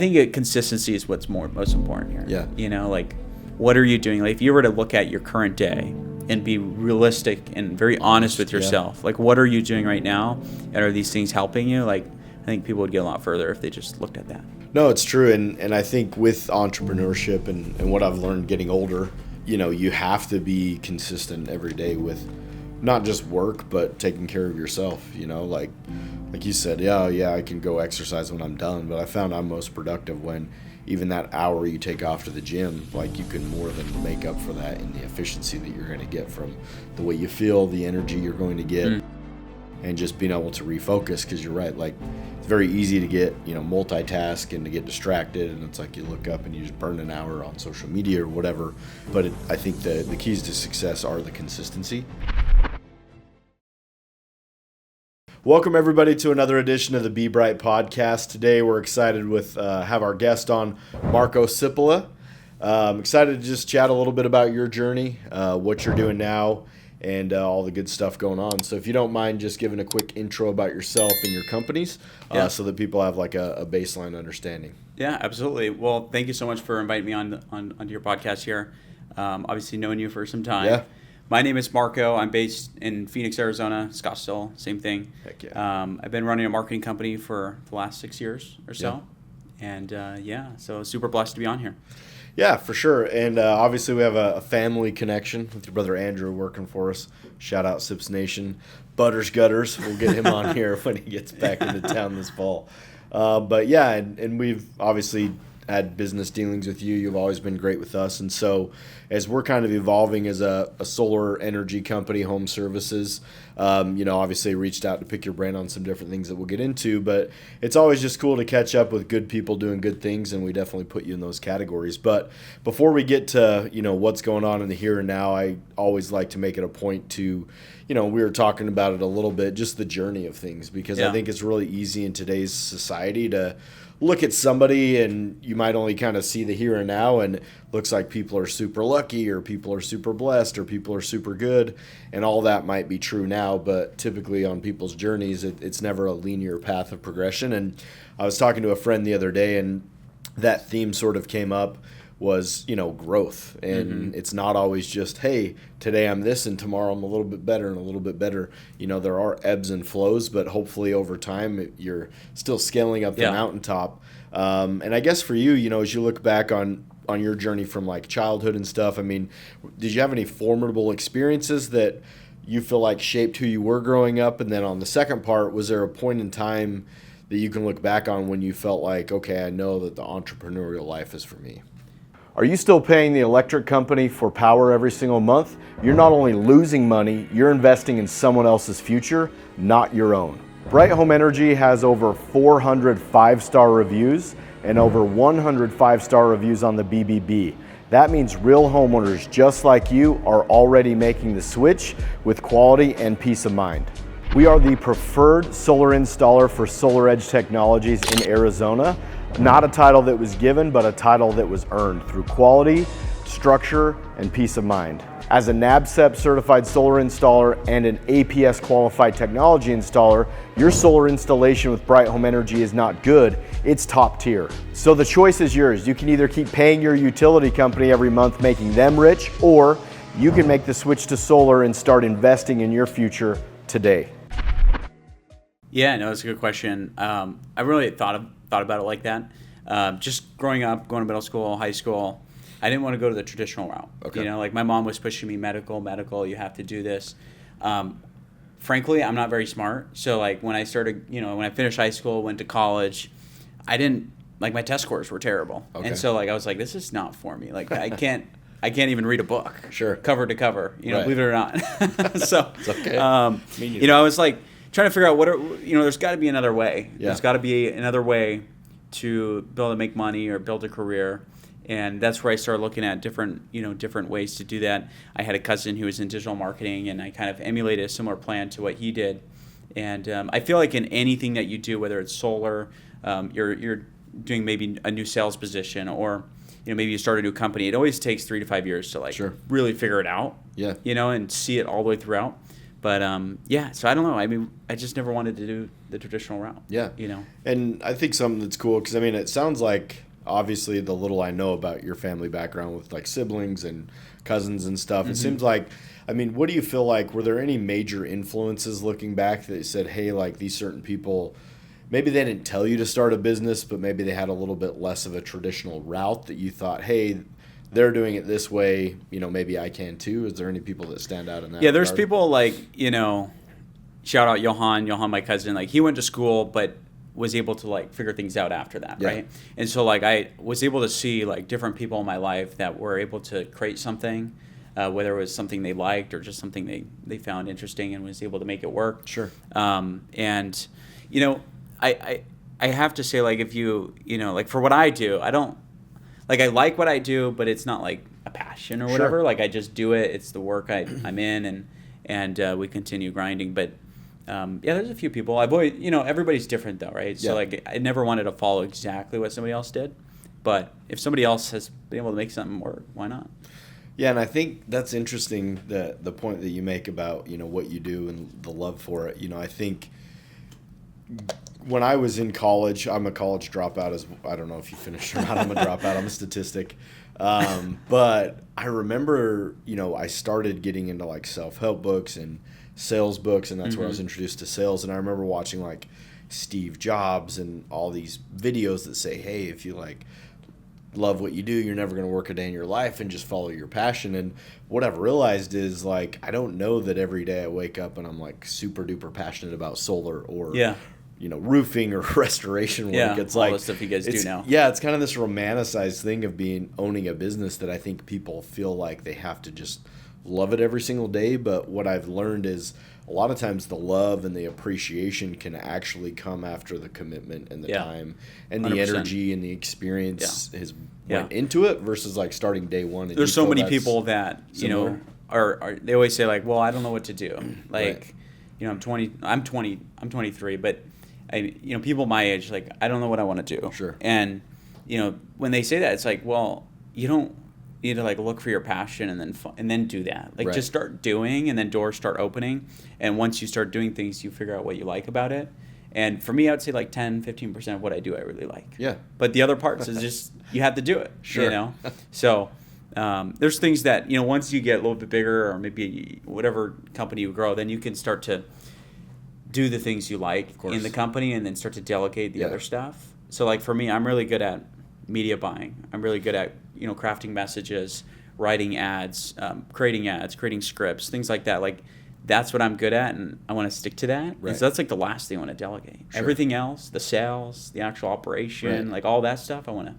think consistency is what's most important here. Yeah. Like, what are you doing? Like, if you were to look at your current day and be realistic and very honest with yourself, like, what are you doing right now? And are these things helping you? Like, I think people would get a lot further if they just looked at that. No, it's true. And I think with entrepreneurship and what I've learned getting older, you have to be consistent every day with not just work, but taking care of yourself, like you said, yeah, I can go exercise when I'm done, but I found I'm most productive when even that hour you take off to the gym, like you can more than make up for that in the efficiency that you're going to get from the way you feel, the energy you're going to get, and just being able to refocus. Because you're right, like it's very easy to get, multitask and to get distracted, and it's like you look up and you just burn an hour on social media or whatever. But I think the keys to success are the consistency. Welcome everybody to another edition of the Be Bright podcast. Today we're excited with have our guest on, Marko Sipila. Excited to just chat a little bit about your journey, what you're doing now, and all the good stuff going on. So if you don't mind just giving a quick intro about yourself and your companies, so that people have like a baseline understanding. Yeah, absolutely. Well, thank you so much for inviting me onto your podcast here. Obviously knowing you for some time. Yeah. My name is Marko. I'm based in Phoenix, Arizona, Scottsdale, same thing. Heck yeah. I've been running a marketing company for the last 6 years or so. Yeah. And so super blessed to be on here. Yeah, for sure. And obviously we have a family connection with your brother Andrew working for us. Shout out Sips Nation. Butters Gutters. We'll get him on here when he gets back into town this fall. But yeah, and we've obviously had business dealings with you. You've always been great with us. And so as we're kind of evolving as a solar energy company, home services, obviously reached out to pick your brain on some different things that we'll get into, but it's always just cool to catch up with good people doing good things, and we definitely put you in those categories. But before we get to, what's going on in the here and now, I always like to make it a point to, we were talking about it a little bit, just the journey of things, because I think it's really easy in today's society to look at somebody and you might only kind of see the here and now, and it looks like people are super lucky or people are super blessed or people are super good, and all that might be true now, but typically on people's journeys it's never a linear path of progression. And I was talking to a friend the other day, and that theme sort of came up, was growth, and it's not always just, hey, today I'm this and tomorrow I'm a little bit better and a little bit better. There are ebbs and flows, but hopefully over time you're still scaling up the mountaintop. And I guess for you, as you look back on your journey from like childhood and stuff, I mean, did you have any formidable experiences that you feel like shaped who you were growing up? And then on the second part, was there a point in time that you can look back on when you felt like, okay, I know that the entrepreneurial life is for me? Are you still paying the electric company for power every single month? You're not only losing money, you're investing in someone else's future, not your own. Bright Home Energy has over 400 5-star reviews and over 100 5-star reviews on the BBB. That means real homeowners just like you are already making the switch with quality and peace of mind. We are the preferred solar installer for Solar Edge Technologies in Arizona. Not a title that was given, but a title that was earned through quality, structure, and peace of mind. As a NABCEP certified solar installer and an APS qualified technology installer, your solar installation with Bright Home Energy is not good, it's top tier. So the choice is yours. You can either keep paying your utility company every month, making them rich, or you can make the switch to solar and start investing in your future today. Yeah, no, that's a good question. I really thought about it like that. Just growing up, going to middle school, high school, I didn't want to go to the traditional route. Okay. Like my mom was pushing me medical, you have to do this. Frankly, I'm not very smart. So like when I started, when I finished high school, went to college, my test scores were terrible. Okay. And so like I was like, this is not for me. Like I can't even read a book. Sure. Cover to cover, Right. believe it or not. So, it's okay. I was like trying to figure out there's got to be another way. Yeah. There's got to be another way to be able to make money or build a career. And that's where I started looking at different ways to do that. I had a cousin who was in digital marketing, and I kind of emulated a similar plan to what he did. And I feel like in anything that you do, whether it's solar, you're doing maybe a new sales position, or maybe you start a new company, it always takes 3 to 5 years to Sure. really figure it out. Yeah. And see it all the way throughout. But yeah, so I don't know. I mean, I just never wanted to do the traditional route. Yeah. You know. And I think something that's cool, because I mean, it sounds like, obviously, the little I know about your family background with like siblings and cousins and stuff, it seems like, I mean, what do you feel like, were there any major influences looking back that said, hey, like these certain people, maybe they didn't tell you to start a business, but maybe they had a little bit less of a traditional route that you thought, hey, they're doing it this way, you know, maybe I can too? Is there any people that stand out in that? Yeah, there's regard? people like, you know, shout out Johan, my cousin, like he went to school, but was able to like figure things out after that, Yeah. right? And so like I was able to see like different people in my life that were able to create something, whether it was something they liked or just something they found interesting and was able to make it work. Sure. And, you know, I have to say, like, if you know, like for what I do, I don't, like I like what I do, but it's not like a passion or whatever. Sure. Like I just do it. It's the work I'm in, and we continue grinding. But yeah, there's a few people. I've always, you know, everybody's different though, right? So Yeah. like I never wanted to follow exactly what somebody else did. But if somebody else has been able to make something work, why not? Yeah, and I think that's interesting, the point that you make about, you know, what you do and the love for it. You know, I think when I was in college, I'm a college dropout. As I don't know if you finished or not. I'm a dropout. I'm a statistic. But I remember, you know, I started getting into like self-help books and sales books, and that's where I was introduced to sales. And I remember watching like Steve Jobs and all these videos that say, hey, if you like love what you do, you're never going to work a day in your life, and just follow your passion. And what I've realized is, like, I don't know that every day I wake up and I'm like super duper passionate about solar or you know, roofing or restoration work. Yeah, it's all like the stuff you guys do now. Yeah, it's kind of this romanticized thing of owning a business that I think people feel like they have to just love it every single day. But what I've learned is a lot of times the love and the appreciation can actually come after the commitment and the time and the 100%. energy and the experience has went into it versus like starting day one. And There's you so feel many that's people that, you know, similar? are they always say like, well, I don't know what to do. Like, Right. you know, I'm 23, but you know, people my age, like, I don't know what I want to do. Sure. And, you know, when they say that, it's like, well, you don't need to like look for your passion and then do that. Like, Right. just start doing, and then doors start opening. And once you start doing things, you figure out what you like about it. And for me, I would say like 10-15% of what I do, I really like. Yeah. But the other parts is just, you have to do it. Sure. You know? So there's things that, you know, once you get a little bit bigger, or maybe whatever company you grow, then you can start to do the things you like in the company, and then start to delegate the other stuff. So like for me, I'm really good at media buying. I'm really good at, you know, crafting messages, writing ads, creating scripts, things like that. Like, that's what I'm good at, and I want to stick to that. Right. So that's like the last thing I want to delegate. Sure. Everything else, the sales, the actual operation, like all that stuff, I want to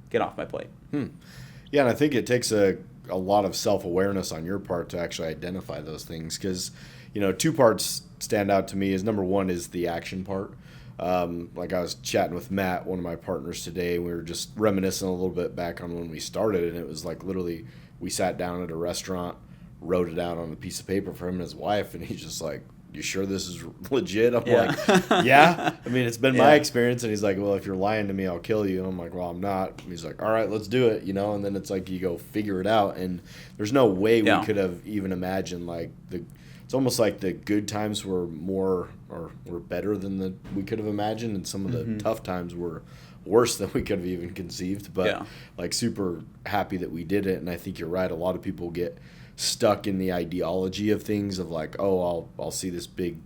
get off my plate. Yeah, and I think it takes a lot of self-awareness on your part to actually identify those things, because, you know, two parts stand out to me. Is number one is the action part. Like I was chatting with Matt, one of my partners today, we were just reminiscing a little bit back on when we started, and it was like literally we sat down at a restaurant, wrote it out on a piece of paper for him and his wife, and he's just like, you sure this is legit? I'm like, yeah. I mean, it's been my experience. And he's like, well, if you're lying to me, I'll kill you. And I'm like, well, I'm not. And he's like, all right, let's do it, you know? And then it's like you go figure it out. And there's no way we could have even imagined, like, it's almost like the good times were more or were better than we could have imagined, and some of the tough times were worse than we could have even conceived. But like, super happy that we did it. And I think you're right. A lot of people get stuck in the ideology of things of like, oh, I'll see this big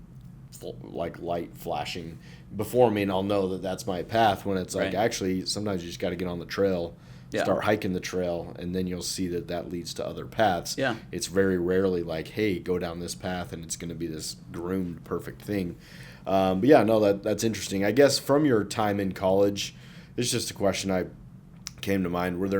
like light flashing before me and I'll know that that's my path, when it's like, actually sometimes you just got to get on the trail, start hiking the trail, and then you'll see that leads to other paths. It's very rarely like, hey, go down this path and it's going to be this groomed perfect thing. But yeah, no, that's interesting. I guess from your time in college, it's just a question I came to mind. Was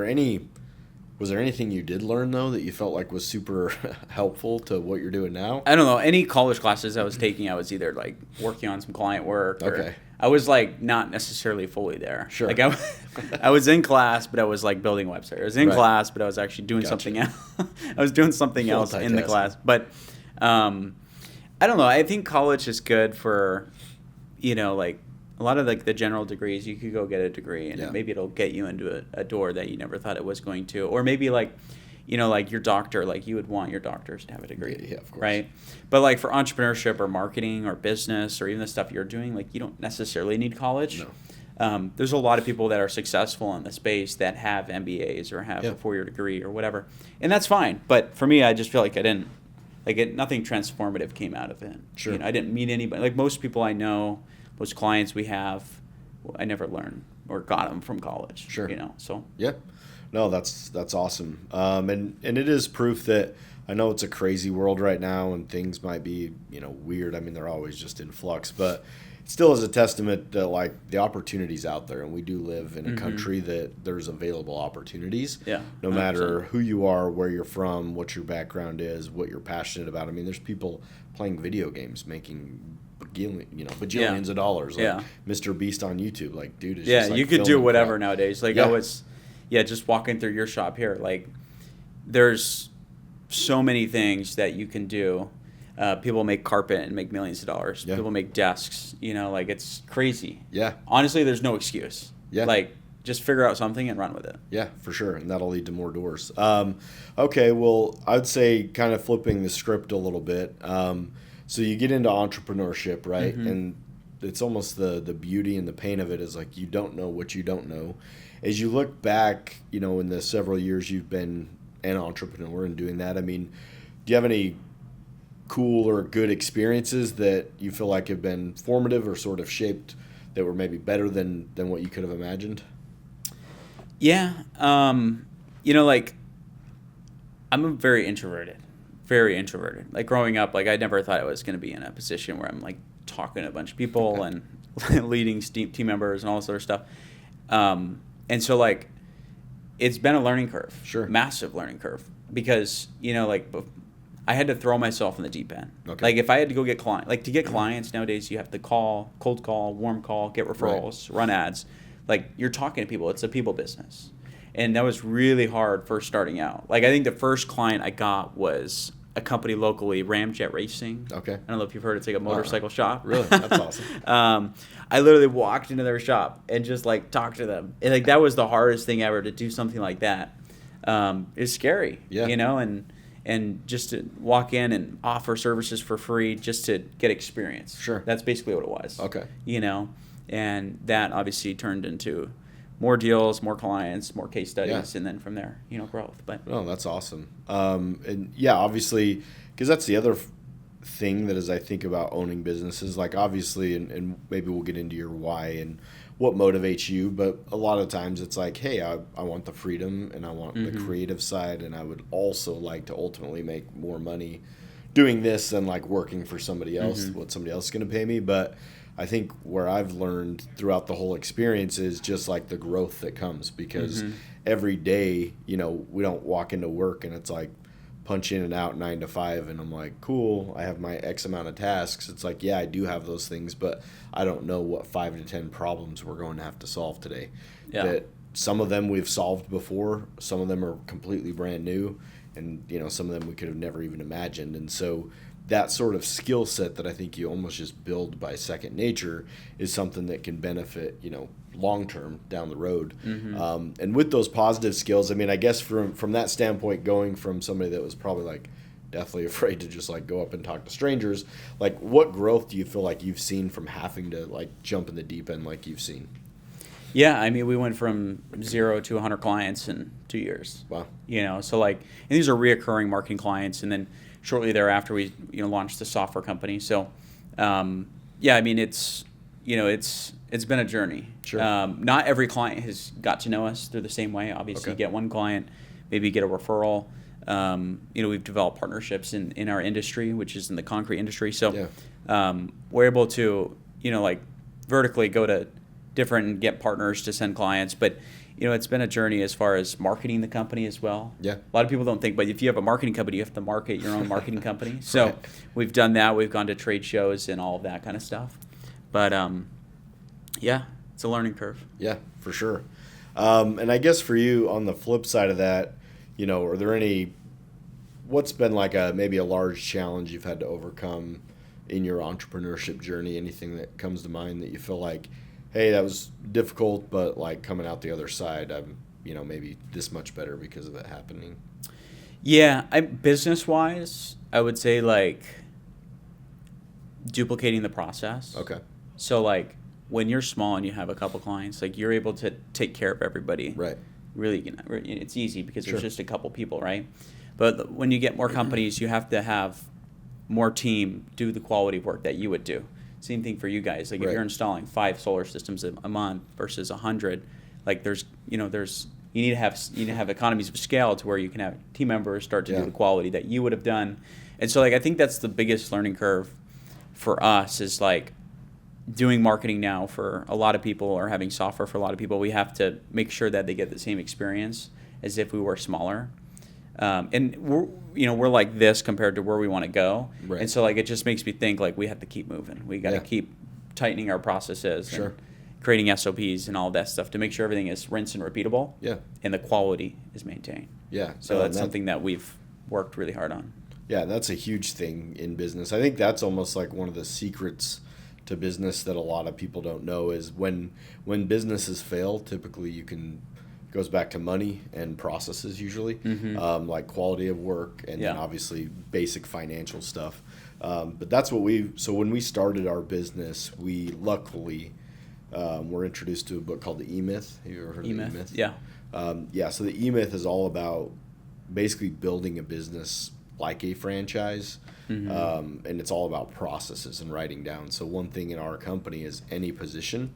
there anything you did learn, though, that you felt like was super helpful to what you're doing now? I don't know. Any college classes I was taking, I was either like working on some client work, or I was like not necessarily fully there. Sure. Like I was in class, but I was like building a website. I was in class, but I was actually doing something else. I was doing something else in the class. But I don't know. I think college is good for, you know, like a lot of like the general degrees. You could go get a degree, and maybe it'll get you into a door that you never thought it was going to. Or maybe like, like your doctor, like you would want your doctors to have a degree, Yeah, of course. right? But like for entrepreneurship or marketing or business or even the stuff you're doing, like you don't necessarily need college. No. There's a lot of people that are successful in the space that have MBAs or have a 4-year degree or whatever, and that's fine. But for me, I just feel like I didn't, nothing transformative came out of it. Sure. I didn't meet anybody. Like most people I know, most clients we have, I never learned or got them from college. Sure. So. Yeah. No, that's awesome. And it is proof that I know it's a crazy world right now and things might be, weird. I mean, they're always just in flux, but it still is a testament that like the opportunities out there, and we do live in a country that there's available opportunities. Yeah. No matter who you are, where you're from, what your background is, what you're passionate about. I mean, there's people playing video games making bajillions of dollars. Like Mr. Beast on YouTube. Like, dude, is just like you could do filming whatever crap. nowadays. Like I was, just walking through your shop here. Like, there's so many things that you can do. People make carpet and make millions of dollars. Yeah. People make desks. Like it's crazy. Yeah. Honestly, there's no excuse. Yeah. Like, just figure out something and run with it. Yeah, for sure, and that'll lead to more doors. Okay, well, I'd say kind of flipping the script a little bit. So you get into entrepreneurship, right? And it's almost the beauty and the pain of it is like you don't know what you don't know. As you look back, in the several years you've been an entrepreneur and doing that, I mean, do you have any cool or good experiences that you feel like have been formative or sort of shaped that were maybe better than what you could have imagined? Yeah. Like I'm very introverted. Like growing up, like I never thought I was going to be in a position where I'm like talking to a bunch of people and leading team members and all this other stuff. And so like it's been a learning curve. Sure. Massive learning curve because, I had to throw myself in the deep end. Okay. Like if I had to go get clients, like to get clients nowadays, you have to call, cold call, warm call, get referrals, run ads. Like you're talking to people. It's a people business. And that was really hard first starting out. Like I think the first client I got was a company locally, Ramjet Racing. Okay. I don't know if you've heard. It's like a motorcycle shop. Really? That's awesome. I literally walked into their shop and just like talked to them. And like that was the hardest thing ever to do something like that. It's scary. Yeah. And just to walk in and offer services for free just to get experience. Sure. That's basically what it was. Okay. And that obviously turned into more deals, more clients, more case studies, and then from there, growth. But no, that's awesome. And yeah, obviously, because that's the other thing that as I think about owning businesses, like obviously, and maybe we'll get into your why and what motivates you, but a lot of times it's like, hey, I want the freedom and I want the creative side, and I would also like to ultimately make more money doing this than like working for somebody else, what somebody else is going to pay me. But I think where I've learned throughout the whole experience is just like the growth that comes because every day, we don't walk into work and it's like punch in and out 9 to 5 and I'm like, cool, I have my X amount of tasks. It's like, yeah, I do have those things, but I don't know what 5 to 10 problems we're going to have to solve today. Yeah. That some of them we've solved before, some of them are completely brand new, and some of them we could have never even imagined. And so that sort of skill set that I think you almost just build by second nature is something that can benefit, long term down the road. And with those positive skills, I mean, I guess from that standpoint, going from somebody that was probably like deathly afraid to just like go up and talk to strangers, like what growth do you feel like you've seen from having to like jump in the deep end like you've seen? Yeah, I mean, we went from 0 to 100 clients in 2 years. Wow. So like, and these are reoccurring marketing clients, and then shortly thereafter we launched the software company. So yeah, I mean it's been a journey. Sure. Not every client has got to know us through the same way. Obviously, you get one client, maybe get a referral. We've developed partnerships in our industry, which is in the concrete industry. So we're able to like vertically go to different and get partners to send clients, but it's been a journey as far as marketing the company as well. Yeah. A lot of people don't think, but if you have a marketing company, you have to market your own marketing company. So we've done that. We've gone to trade shows and all of that kind of stuff. But yeah, it's a learning curve. Yeah, for sure. And I guess for you on the flip side of that, are there what's been like maybe a large challenge you've had to overcome in your entrepreneurship journey? Anything that comes to mind that you feel like, hey, that was difficult, but like coming out the other side, I'm, maybe this much better because of it happening? Yeah, business wise, I would say like duplicating the process. Okay. So like when you're small and you have a couple clients, like you're able to take care of everybody. Right. Really, it's easy because Sure. there's just a couple people, right? But when you get more companies, you have to have more team do the quality work that you would do. Same thing for you guys. Like Right. if you're installing 5 solar systems a month versus 100, like there's you need to have economies of scale to where you can have team members start to Yeah. do the quality that you would have done. And so like I think that's the biggest learning curve for us is like doing marketing now for a lot of people or having software for a lot of people. We have to make sure that they get the same experience as if we were smaller. And we're like this compared to where we want to go. Right. And so like it just makes me think like we have to keep moving. We got to Yeah. keep tightening our processes Sure. and creating SOPs and all that stuff to make sure everything is rinse and repeatable. Yeah. And the quality is maintained. Yeah. So No, that's and something that we've worked really hard on. Yeah, that's a huge thing in business. I think that's almost like one of the secrets to business that a lot of people don't know is when businesses fail, typically goes back to money and processes usually, like quality of work and then Yeah. obviously basic financial stuff. But that's so when we started our business, we luckily were introduced to a book called The E-Myth. Have you ever heard of The E-Myth? Yeah. So the E-Myth is all about basically building a business like a franchise, and it's all about processes and writing down. So one thing in our company is any position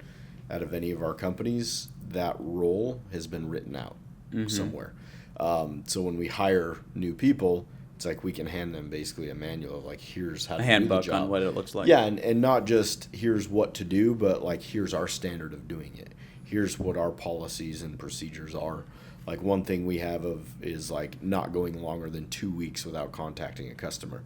out of any of our companies, that role has been written out somewhere. So when we hire new people, it's like we can hand them basically a manual of like, here's how to A do the handbook job. on what it looks like. Yeah, and not just here's what to do, but like here's our standard of doing it. Here's what our policies and procedures are. Like one thing we have is like not going longer than 2 weeks without contacting a customer.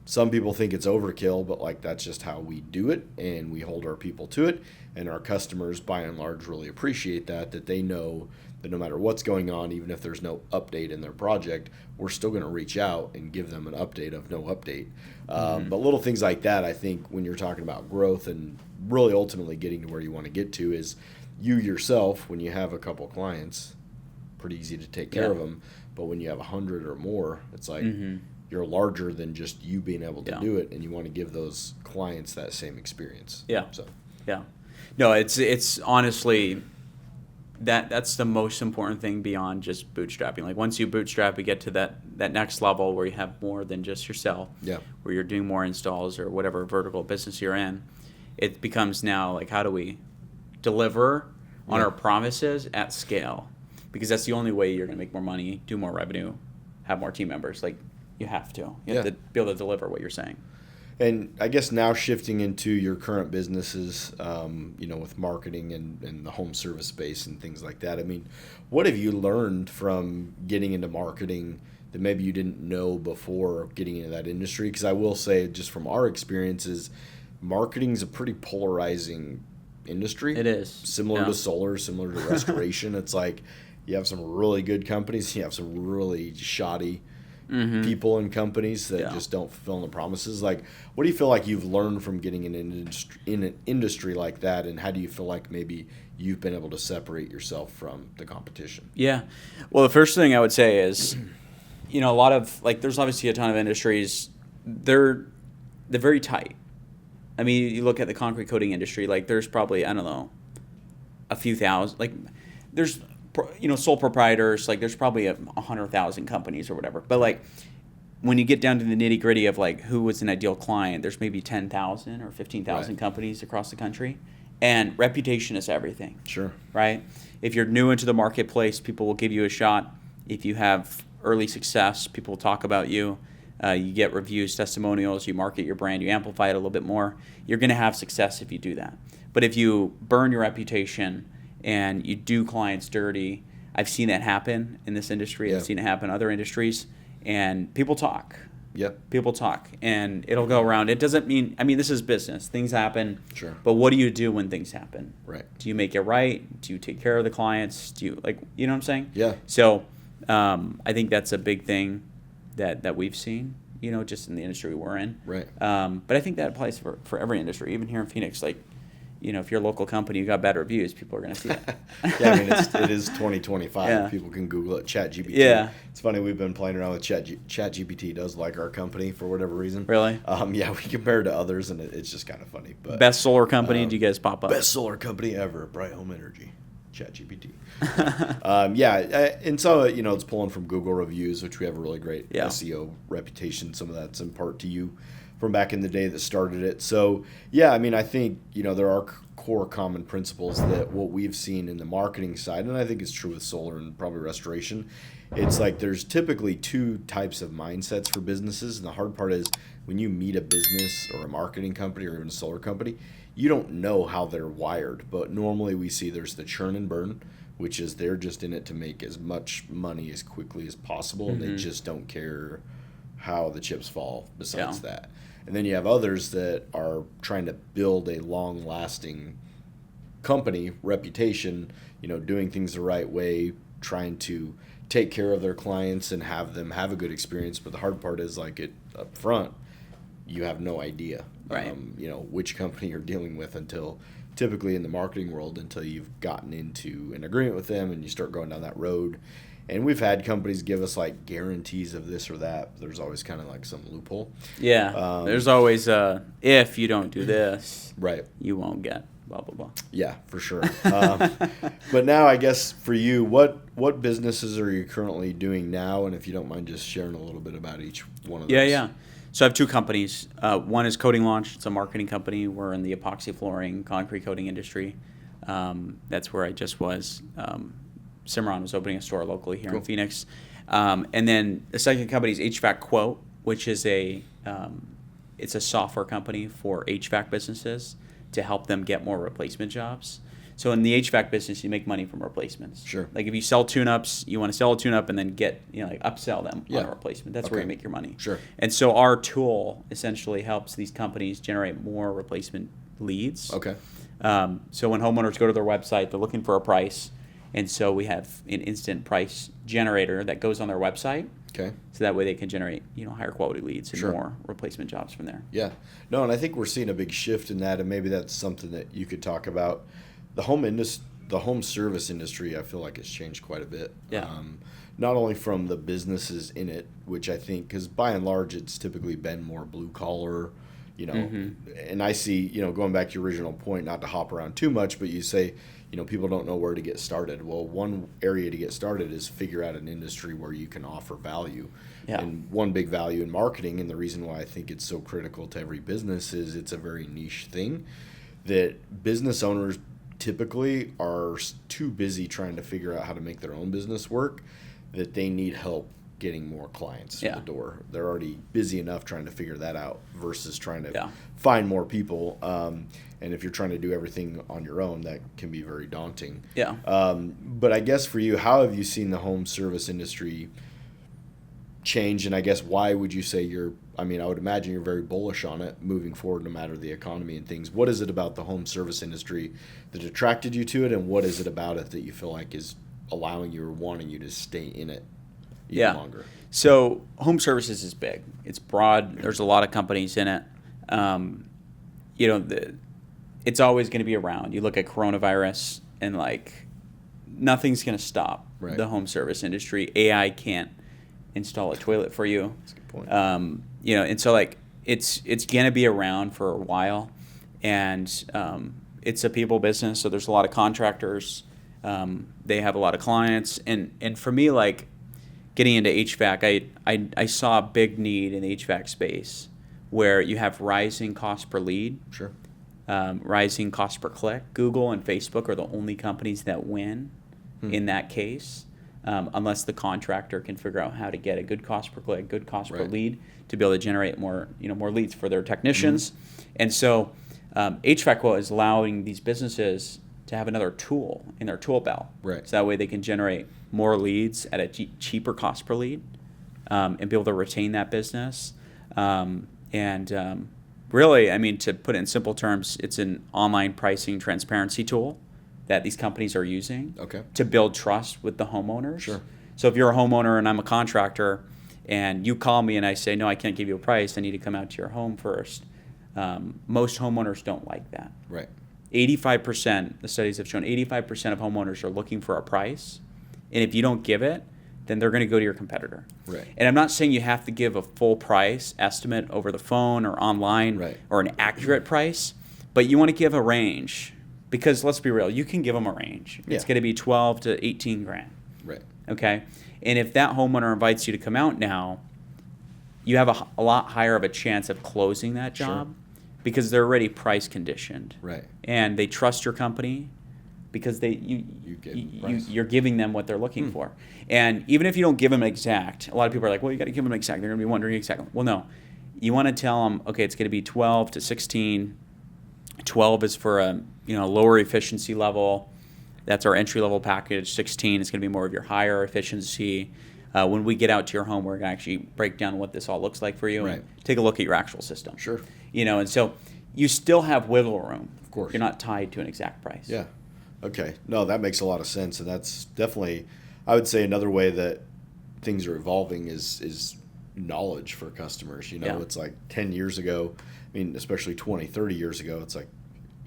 Some people think it's overkill, but like that's just how we do it, and we hold our people to it. And our customers, by and large, really appreciate that they know that no matter what's going on, even if there's no update in their project, we're still going to reach out and give them an update of no update. But little things like that, I think, when you're talking about growth and really ultimately getting to where you want to get to, is you yourself, when you have a couple clients, pretty easy to take care of them. But when you have 100 or more, it's like you're larger than just you being able to do it, and you want to give those clients that same experience. Yeah. So Yeah. No, it's honestly that's the most important thing beyond just bootstrapping. Like once you bootstrap, you get to that next level where you have more than just yourself. Yeah. Where you're doing more installs or whatever vertical business you're in. It becomes now like how do we deliver on our promises at scale? Because that's the only way you're going to make more money, do more revenue, have more team members. Like you have to. You have to be able to deliver what you're saying. And I guess now shifting into your current businesses, with marketing and the home service space and things like that. I mean, what have you learned from getting into marketing that maybe you didn't know before getting into that industry? Because I will say, just from our experiences, marketing is a pretty polarizing industry. It is. Similar to solar, similar to restoration. It's like you have some really good companies, you have some really shoddy people and companies that just don't fulfill the promises. Like, what do you feel like you've learned from getting in an industry like that, and how do you feel like maybe you've been able to separate yourself from the competition? Yeah. Well, the first thing I would say is, a lot of there's obviously a ton of industries. They're very tight. I mean, you look at the concrete coating industry. Like, there's probably, I don't know, a few thousand. Like, there's sole proprietors. Like, there's probably 100,000 companies or whatever. But like, when you get down to the nitty gritty of like who was an ideal client, there's maybe 10,000 or 15,000 companies across the country, and reputation is everything. Sure. Right. If you're new into the marketplace, people will give you a shot. If you have early success, people will talk about you. You get reviews, testimonials, you market your brand, you amplify it a little bit more. You're going to have success if you do that. But if you burn your reputation and you do clients dirty, I've seen that happen in this industry. Yeah. I've seen it happen in other industries. And people talk. Yep. People talk. And it'll go around. It doesn't mean, this is business. Things happen. Sure. But what do you do when things happen? Right. Do you make it right? Do you take care of the clients? Do you, you know what I'm saying? Yeah. So I think that's a big thing that we've seen, just in the industry we're in. Right. But I think that applies for every industry, even here in Phoenix. Like, if you're a local company, you got bad reviews, people are going to see it. Yeah, I mean, it is 2025. Yeah. People can Google it, ChatGPT. Yeah. It's funny, we've been playing around with ChatGPT does like our company for whatever reason. Really? Yeah, we compare to others, and it's just kind of funny. But Best solar company, do you guys pop up? Best solar company ever, Bright Home Energy. ChatGPT. And so, it's pulling from Google reviews, which we have a really great SEO reputation. Some of that's in part to you from back in the day that started it. So, I mean, I think, there are core common principles that what we've seen in the marketing side, and I think it's true with solar and probably restoration, it's like there's typically two types of mindsets for businesses. And the hard part is when you meet a business or a marketing company or even a solar company, you don't know how they're wired. But normally we see there's the churn and burn, which is they're just in it to make as much money as quickly as possible. And they just don't care how the chips fall besides that. And then you have others that are trying to build a long-lasting company reputation, doing things the right way, trying to take care of their clients and have them have a good experience. But the hard part is like up front, you have no idea, right. Which company you're dealing with until typically in the marketing world, until you've gotten into an agreement with them and you start going down that road. And we've had companies give us like guarantees of this or that. There's always kind of like some loophole. Yeah. There's always if you don't do this, right, you won't get blah, blah, blah. Yeah, for sure. But now I guess for you, what businesses are you currently doing now? And if you don't mind just sharing a little bit about each one of those. Yeah. So I have two companies. One is Coating Launch. It's a marketing company. We're in the epoxy flooring, concrete coating industry. That's where I just was. Cimarron was opening a store locally here in Phoenix. And then the second company is HVAC Quote, which is it's a software company for HVAC businesses to help them get more replacement jobs. So in the HVAC business, you make money from replacements. Sure. Like if you sell tune-ups, you want to sell a tune-up and then get, upsell them on a replacement. That's where you make your money. Sure. And so our tool essentially helps these companies generate more replacement leads. Okay. So when homeowners go to their website, they're looking for a price. And so we have an instant price generator that goes on their website. Okay. So that way they can generate, higher quality leads and Sure. more replacement jobs from there. Yeah. No, and I think we're seeing a big shift in that, and maybe that's something that you could talk about. The home service industry, I feel like has changed quite a bit. Yeah. Not only from the businesses in it, which I think, because by and large it's typically been more blue collar, and I see, going back to your original point, not to hop around too much, but you say, people don't know where to get started. Well, one area to get started is figure out an industry where you can offer value. Yeah. And one big value in marketing, and the reason why I think it's so critical to every business, is it's a very niche thing that business owners typically are too busy trying to figure out how to make their own business work that they need help getting more clients through the door. They're already busy enough trying to figure that out versus trying to find more people. And if you're trying to do everything on your own, that can be very daunting. Yeah. But I guess for you, how have you seen the home service industry change? And I guess why would you say I would imagine you're very bullish on it moving forward no matter the economy and things. What is it about the home service industry that attracted you to it, and what is it about it that you feel like is allowing you or wanting you to stay in it even longer? So home services is big. It's broad. There's a lot of companies in it. It's always going to be around. You look at coronavirus and nothing's going to stop the home service industry. AI can't install a toilet for you. That's a good point. And so it's going to be around for a while, and it's a people business. So there's a lot of contractors. They have a lot of clients, and for me, getting into HVAC, I saw a big need in the HVAC space where you have rising cost per lead. Sure. Rising cost per click. Google and Facebook are the only companies that win in that case, unless the contractor can figure out how to get a good cost per click, good cost per lead to be able to generate more leads for their technicians. And so HVAC Quote is allowing these businesses to have another tool in their tool belt. Right. So that way they can generate more leads at a cheaper cost per lead and be able to retain that business. Really, to put it in simple terms, it's an online pricing transparency tool that these companies are using to build trust with the homeowners. Sure. So if you're a homeowner and I'm a contractor and you call me and I say, no, I can't give you a price, I need to come out to your home first. Most homeowners don't like that. Right. 85%, the studies have shown 85% of homeowners are looking for a price. And if you don't give it, then they're going to go to your competitor. Right. And I'm not saying you have to give a full price estimate over the phone or online Right. or an accurate price, but you want to give a range because let's be real, you can give them a range. Yeah. It's going to be 12 to 18 grand. Right. Okay? And if that homeowner invites you to come out now, you have a lot higher of a chance of closing that job because they're already price conditioned. Right. And they trust your company because you're giving them what they're looking for. And even if you don't give them exact, a lot of people are like, well, you got to give them exact. They're going to be wondering exactly. Well, no. You want to tell them, okay, it's going to be 12 to 16. 12 is for a lower efficiency level. That's our entry level package. 16 is going to be more of your higher efficiency. When we get out to your home, we're going to actually break down what this all looks like for you and take a look at your actual system. Sure. And so you still have wiggle room. Of course. You're not tied to an exact price. Yeah. Okay. No, that makes a lot of sense, and that's definitely, I would say, another way that things are evolving is knowledge for customers. It's like 10 years ago, I mean, especially 20, 30 years ago, it's like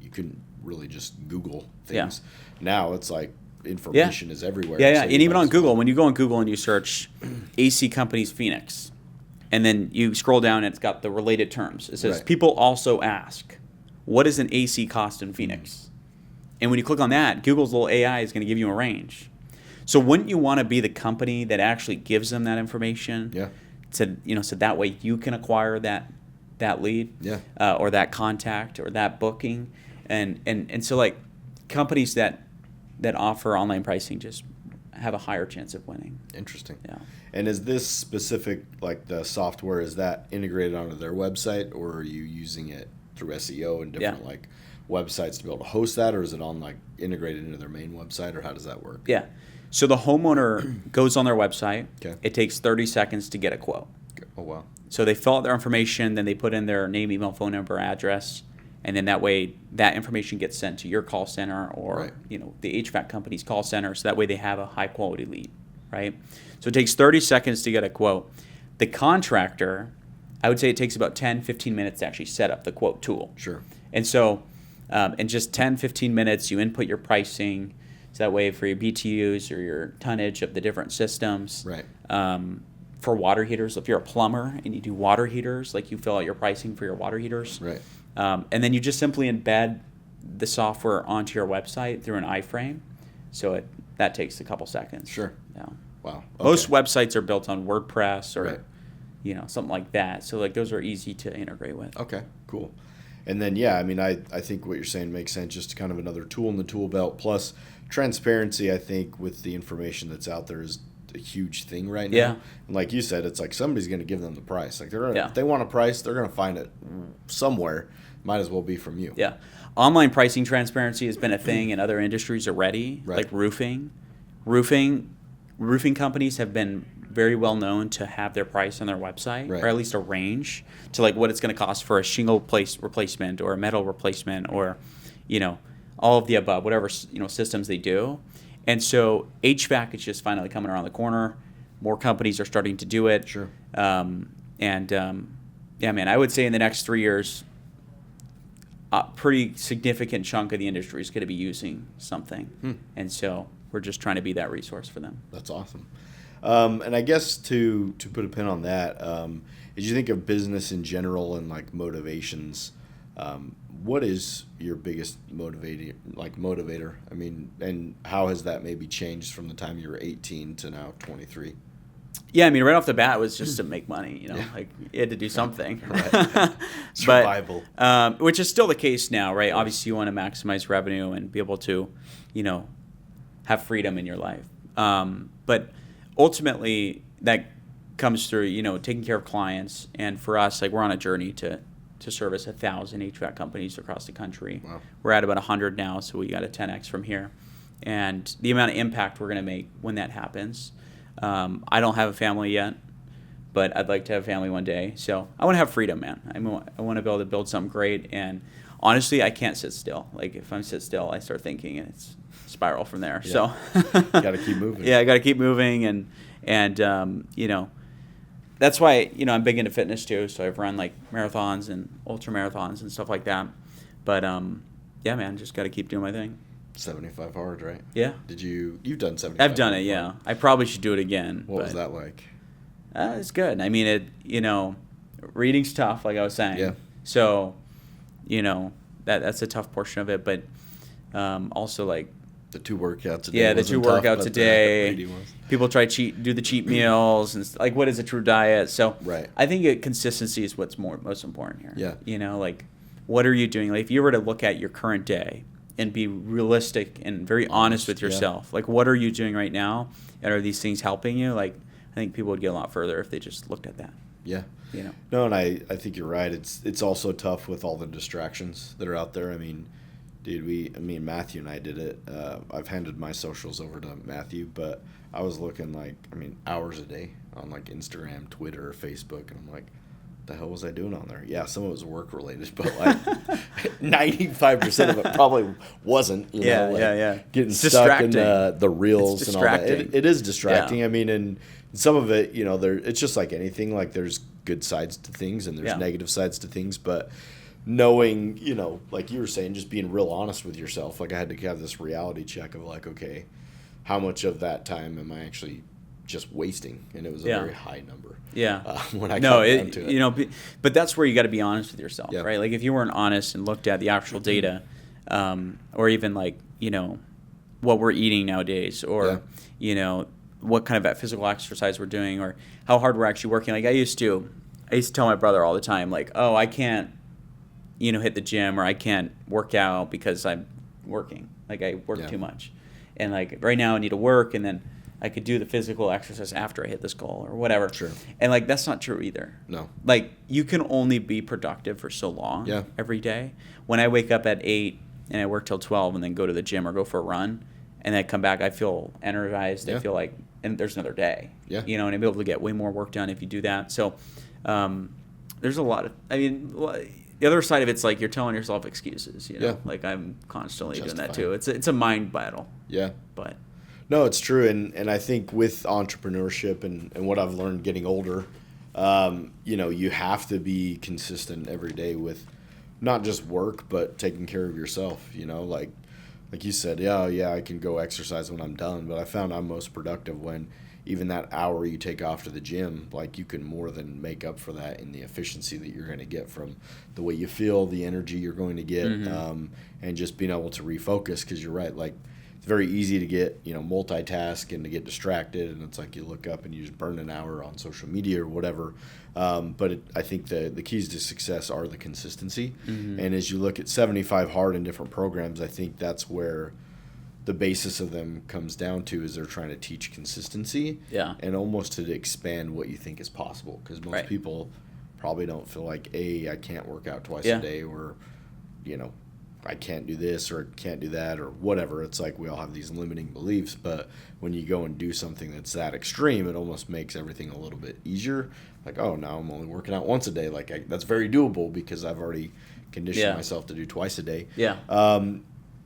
you couldn't really just Google things. Yeah. Now it's like information is everywhere. Yeah, So and even on Google, when you go on Google and you search AC companies Phoenix, and then you scroll down and it's got the related terms. It says, people also ask, what is an AC cost in Phoenix? And when you click on that, Google's little AI is going to give you a range. So wouldn't you want to be the company that actually gives them that information? Yeah. So that way you can acquire that lead, or that contact or that booking, and so like companies that offer online pricing just have a higher chance of winning. Interesting. Yeah. And is this specific, like the software, is that integrated onto their website, or are you using it through SEO and different like websites to be able to host that, or is it on like integrated into their main website, or how does that work? Yeah. So the homeowner goes on their website. Okay. It takes 30 seconds to get a quote. Oh, wow. So they fill out their information, then they put in their name, email, phone number, address, and then that way that information gets sent to your call center or the HVAC company's call center, so that way they have a high quality lead, right? So it takes 30 seconds to get a quote. The contractor, I would say it takes about 10, 15 minutes to actually set up the quote tool. Sure. And so in just 10, 15 minutes, you input your pricing, so that way for your BTUs or your tonnage of the different systems. Right. For water heaters, if you're a plumber and you do water heaters, like you fill out your pricing for your water heaters. Right. And then you just simply embed the software onto your website through an iframe. So that takes a couple seconds. Sure. Yeah. Wow. Okay. Most websites are built on WordPress or Right. Something like that. So like those are easy to integrate with. Okay, cool. And then, I mean, I think what you're saying makes sense, just kind of another tool in the tool belt. Plus, transparency, I think, with the information that's out there is a huge thing right now. Yeah. And like you said, it's like somebody's going to give them the price. Like if they want a price, they're going to find it somewhere. Might as well be from you. Yeah. Online pricing transparency has been a thing in other industries already, like roofing. Roofing companies have been very well known to have their price on their website, or at least a range to like what it's going to cost for a shingle replacement or a metal replacement or, all of the above, whatever, systems they do. And so HVAC is just finally coming around the corner. More companies are starting to do it. Sure. Yeah, man, I would say in the next 3 years, a pretty significant chunk of the industry is going to be using something. And so we're just trying to be that resource for them. That's awesome. And I guess to put a pin on that, as you think of business in general and like motivations, what is your biggest motivator? I mean, and how has that maybe changed from the time you were 18 to now 23? Yeah, I mean, right off the bat, it was just to make money. Like you had to do something. Survival. But, which is still the case now, right? Obviously, you want to maximize revenue and be able to, have freedom in your life. But ultimately, that comes through, taking care of clients. And for us, like we're on a journey to service 1,000 HVAC companies across the country. Wow. We're at about 100 now, so we got a 10x from here. And the amount of impact we're going to make when that happens. I don't have a family yet, but I'd like to have a family one day. So I want to have freedom, man. I want to be able to build something great. And honestly, I can't sit still. Like if I sit still, I start thinking and it's spiral from there. Yeah. So got to keep moving. Yeah, I got to keep moving. And that's why, I'm big into fitness too. So I've run like marathons and ultra marathons and stuff like that. But Yeah, man, just got to keep doing my thing. 75 hard, right? Yeah. You've done 75? I've done it, yeah. I probably should do it again. What was that like? It's good. I mean, reading's tough, like I was saying. Yeah. So, that's a tough portion of it, but also like the 2 workouts a day. Yeah, the 2 workouts a day. The was. People try do the cheat meals and like what is a true diet. So right. I think consistency is what's most important here. Yeah. Like what are you doing? Like if you were to look at your current day and be realistic and very honest with yourself, like what are you doing right now, and are these things helping you? Like I think people would get a lot further if they just looked at that. Yeah. No, and I think you're right. It's also tough with all the distractions that are out there. I mean, dude, Matthew and I did it. I've handed my socials over to Matthew, but I was looking hours a day on like Instagram, Twitter, Facebook, and I'm like, the hell was I doing on there? Yeah, some of it was work related, but like 95% of it probably wasn't. Getting stuck in the reels and all that. It is distracting. Yeah. I mean, and some of it, it's just like anything. Like there's good sides to things and there's negative sides to things, but knowing, like you were saying, just being real honest with yourself. Like I had to have this reality check of like, okay, how much of that time am I actually just wasting? And it was a very high number. Yeah. When I got down to it. But that's where you got to be honest with yourself, right? Like if you weren't honest and looked at the actual data, or even like, what we're eating nowadays, or, what kind of physical exercise we're doing, or how hard we're actually working. Like I used to tell my brother all the time, like, oh, I can't, hit the gym, or I can't work out because I'm working. Like I work too much. And like right now I need to work, and then I could do the physical exercise after I hit this goal or whatever. Sure. And like that's not true either. No. Like you can only be productive for so long every day. When I wake up at 8 and I work till 12 and then go to the gym or go for a run and then I come back, I feel energized. I feel like, and there's another day. Yeah. And I'm able to get way more work done if you do that. So there's a lot of, the other side of it's like you're telling yourself excuses, like I'm constantly doing that too. It's a mind battle. Yeah. But no, it's true. And I think with entrepreneurship and what I've learned getting older, you have to be consistent every day with not just work, but taking care of yourself, like you said, I can go exercise when I'm done, but I found I'm most productive when even that hour you take off to the gym, like you can more than make up for that in the efficiency that you're going to get from the way you feel, the energy you're going to get, and just being able to refocus. Because you're right, like it's very easy to get multitask and to get distracted, and it's like you look up and you just burn an hour on social media or whatever. But I think the keys to success are the consistency, and as you look at 75 hard in different programs, I think that's where the basis of them comes down to is they're trying to teach consistency and almost to expand what you think is possible, because most people probably don't feel like I can't work out twice a day, or I can't do this or can't do that or whatever. It's like we all have these limiting beliefs, but when you go and do something that's that extreme, it almost makes everything a little bit easier. Like, oh, now I'm only working out once a day. Like that's very doable because I've already conditioned myself to do twice a day.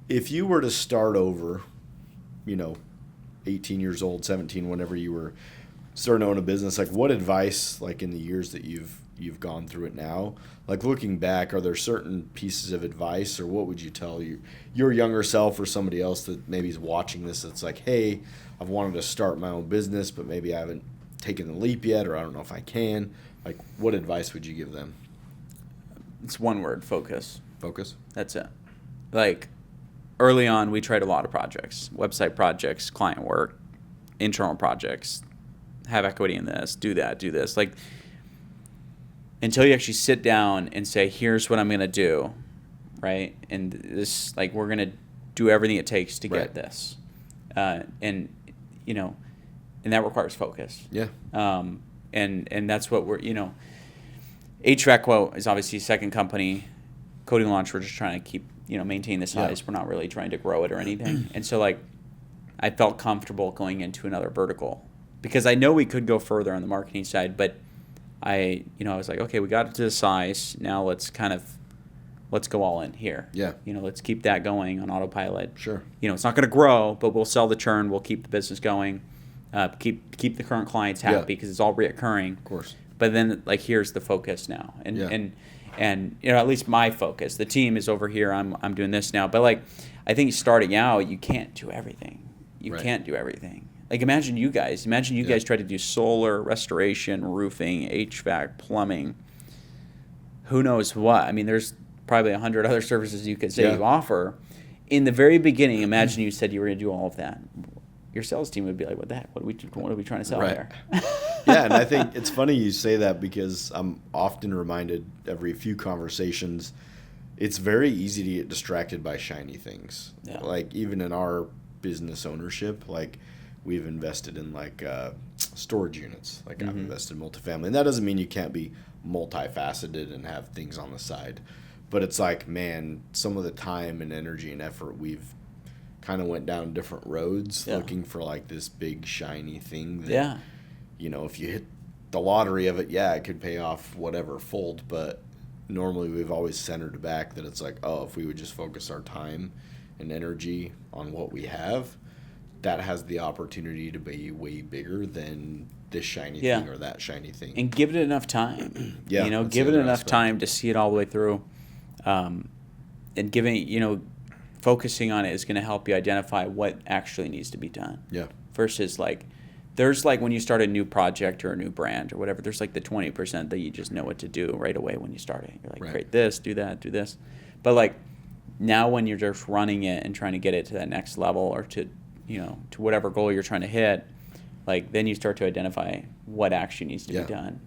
If you were to start over, 18 years old, 17, whenever you were starting to own a business, like what advice, like in the years that you've gone through it now, like looking back, are there certain pieces of advice, or what would you tell your younger self or somebody else that maybe is watching this that's like, hey, I've wanted to start my own business, but maybe I haven't taken the leap yet, or I don't know if I can. Like, what advice would you give them? It's one word: focus. Focus? That's it. Like, early on, we tried a lot of projects, website projects, client work, internal projects, have equity in this, do that, do this. Like, until you actually sit down and say, here's what I'm going to do, right? And this, like, we're going to do everything it takes to get this. And that requires focus. Yeah. And that's what we're, HVAC Quote is obviously a second company. Coding Launch, we're just trying to keep, maintain the size. Yeah. We're not really trying to grow it or anything. And so, like, I felt comfortable going into another vertical because I know we could go further on the marketing side, but I was like, okay, we got it to the size. Now let's go all in here. Yeah. Let's keep that going on autopilot. Sure. It's not going to grow, but we'll sell the churn. We'll keep the business going. Keep the current clients happy because it's all reoccurring. Of course. But then, like, here's the focus now, and And at least my focus, the team is over here. I'm doing this now. But like, I think starting out, you can't do everything. You can't do everything. Like, imagine you guys try to do solar, restoration, roofing, HVAC, plumbing. Who knows what? I mean, there's probably 100 other services you could say you offer. In the very beginning, imagine you said you were going to do all of that. Your sales team would be like, what the heck? What are we trying to sell there? Yeah, and I think it's funny you say that because I'm often reminded every few conversations, it's very easy to get distracted by shiny things. Yeah. Like, even in our business ownership, like, we've invested in like storage units. Like, I've invested in multifamily. And that doesn't mean you can't be multifaceted and have things on the side. But it's like, man, some of the time and energy and effort we've kind of went down different roads looking for like this big shiny thing that, if you hit the lottery of it, it could pay off whatever fold. But normally we've always centered back that it's like, oh, if we would just focus our time and energy on what we have, that has the opportunity to be way bigger than this shiny thing or that shiny thing. And give it enough time. Give it enough time to see it all the way through. And focusing on it is going to help you identify what actually needs to be done. Yeah. Versus like, there's like when you start a new project or a new brand or whatever, there's like the 20% that you just know what to do right away when you start it. You're like, create this, do that, do this. But like now when you're just running it and trying to get it to that next level or to whatever goal you're trying to hit, like then you start to identify what actually needs to be done.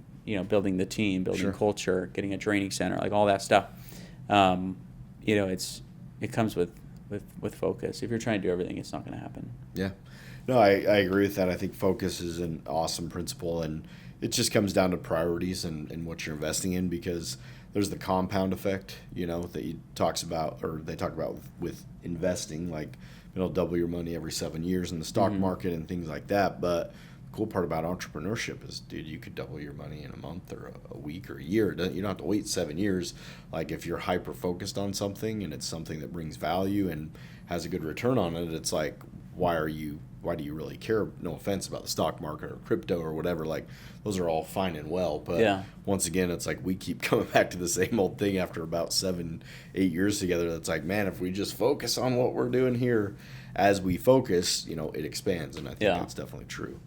Building the team, building culture, getting a training center, like all that stuff. It comes with focus. If you're trying to do everything, it's not going to happen. Yeah. No, I agree with that. I think focus is an awesome principle, and it just comes down to priorities and what you're investing in, because there's the compound effect, that they talk about with investing, like it'll double your money every 7 years in the stock market and things like that. But the cool part about entrepreneurship is, dude, you could double your money in a month or a week or a year. You don't have to wait 7 years. Like, if you're hyper focused on something and it's something that brings value and has a good return on it, it's like, why do you really care? No offense about the stock market or crypto or whatever. Like, those are all fine and well. But once again, it's like we keep coming back to the same old thing after about 7-8 years together. That's like, man, if we just focus on what we're doing here, as we focus, it expands. And I think that's definitely true.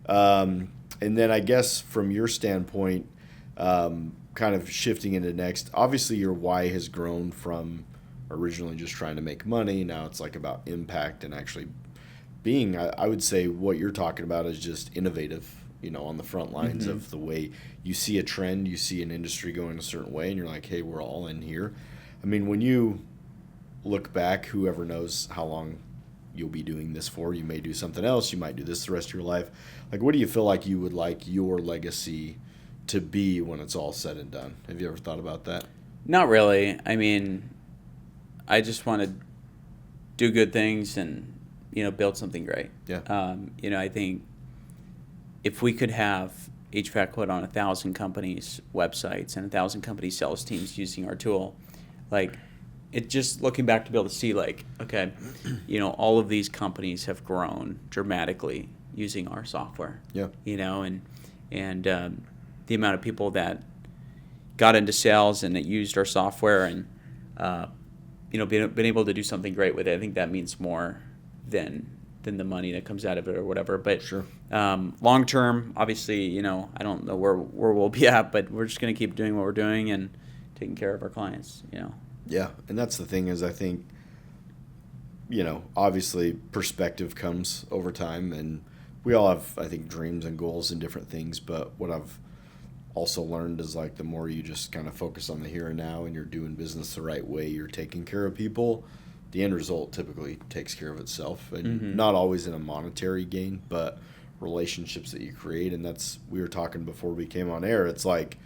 And then I guess from your standpoint, kind of shifting into next, obviously your why has grown from originally just trying to make money. Now it's like about impact and actually being, I would say what you're talking about is just innovative, on the front lines of the way you see a trend, you see an industry going a certain way, and you're like, hey, we're all in here. I mean, when you look back, whoever knows how long you'll be doing this for, you may do something else, you might do this the rest of your life. Like, what do you feel like you would like your legacy to be when it's all said and done? Have you ever thought about that? Not really. I mean, I just want to do good things and build something great. Yeah. I think if we could have HVAC put on 1,000 companies' websites and 1,000 companies' sales teams using our tool, like, it just looking back to be able to see, like, okay, all of these companies have grown dramatically using our software. Yeah. And the amount of people that got into sales and that used our software and been able to do something great with it, I think that means more than the money that comes out of it or whatever. But long term, obviously, I don't know where we'll be at, but we're just going to keep doing what we're doing and taking care of our clients. Yeah, and that's the thing is, I think, obviously perspective comes over time, and we all have, I think, dreams and goals and different things. But what I've also learned is, like, the more you just kind of focus on the here and now and you're doing business the right way, you're taking care of people, the end result typically takes care of itself. And not always in a monetary gain, but relationships that you create. And that's, we were talking before we came on air, it's like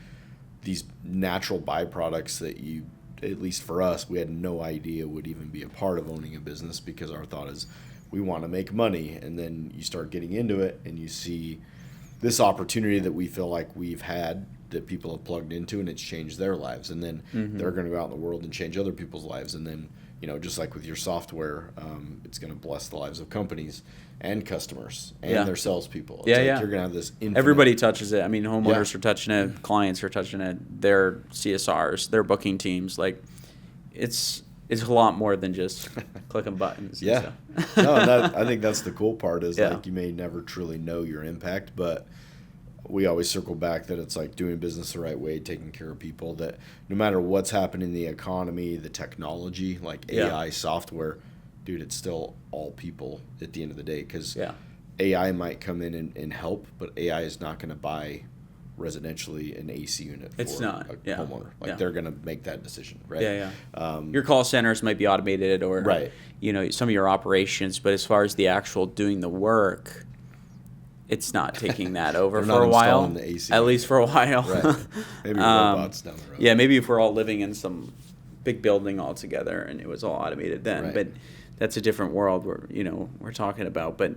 these natural byproducts that you, at least for us, we had no idea would even be a part of owning a business, because our thought is we want to make money. And then you start getting into it and you see this opportunity that we feel like we've had, that people have plugged into, and it's changed their lives. And then they're going to go out in the world and change other people's lives. And then just like with your software, it's going to bless the lives of companies and customers and Yeah. their salespeopeople. It's Yeah, like yeah. You're going to have this infinite. Everybody touches it. I mean, homeowners Yeah. are touching it, clients are touching it, their CSRs, their booking teams. Like, it's a lot more than just clicking buttons. and Yeah. stuff. No, I think that's the cool part is Yeah. like you may never truly know your impact, but we always circle back that it's like doing business the right way, taking care of people, that no matter what's happening in the economy, the technology, like Yeah. AI software, dude, it's still all people at the end of the day, because Yeah. AI might come in and help, but AI is not going to buy residentially an AC unit for It's not. a Yeah. homeowner. Like Yeah. they're going to make that decision, right? Yeah, yeah. Um, Your call centers might be automated, or Right. some of your operations, but as far as the actual doing the work, it's not taking that over They're for not a while. installing the AC At least for a while. Right. Maybe robots down the road. Yeah, maybe if we're all living in some big building all together and it was all automated then. Right. But that's a different world we're talking about. But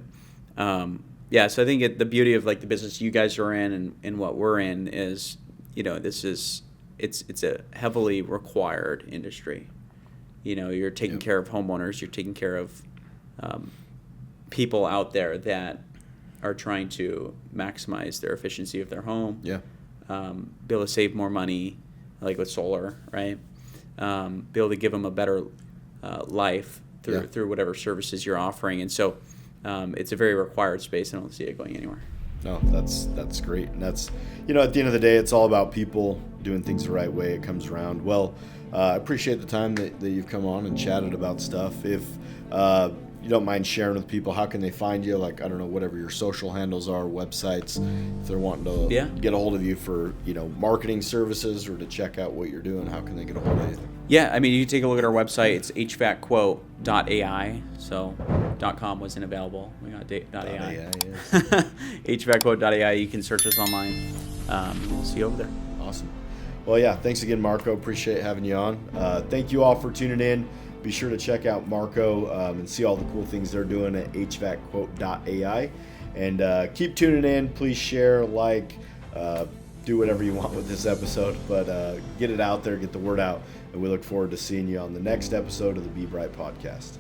yeah, so I think the beauty of like the business you guys are in and what we're in is, it's a heavily required industry. You're taking Yep. care of homeowners, you're taking care of people out there that are trying to maximize their efficiency of their home. Yeah. Be able to save more money, like with solar, right? Be able to give them a better life through whatever services you're offering. And so it's a very required space. I don't see it going anywhere. No, that's great. And that's, at the end of the day, it's all about people doing things the right way. It comes around. Well, I appreciate the time that you've come on and chatted about stuff. If you don't mind sharing with people, how can they find you? Like, I don't know, whatever your social handles are, websites, if they're wanting to get a hold of you for, marketing services or to check out what you're doing, how can they get a hold of you? Yeah, I mean, you can take a look at our website. It's hvacquote.ai. So .com wasn't available. We got .ai. Yeah. hvacquote.ai. You can search us online. We'll see you over there. Awesome. Well, yeah, thanks again, Marko. Appreciate having you on. Thank you all for tuning in. Be sure to check out Marko and see all the cool things they're doing at hvacquote.ai. And keep tuning in. Please share, do whatever you want with this episode. But get it out there, get the word out. And we look forward to seeing you on the next episode of the Be Bright podcast.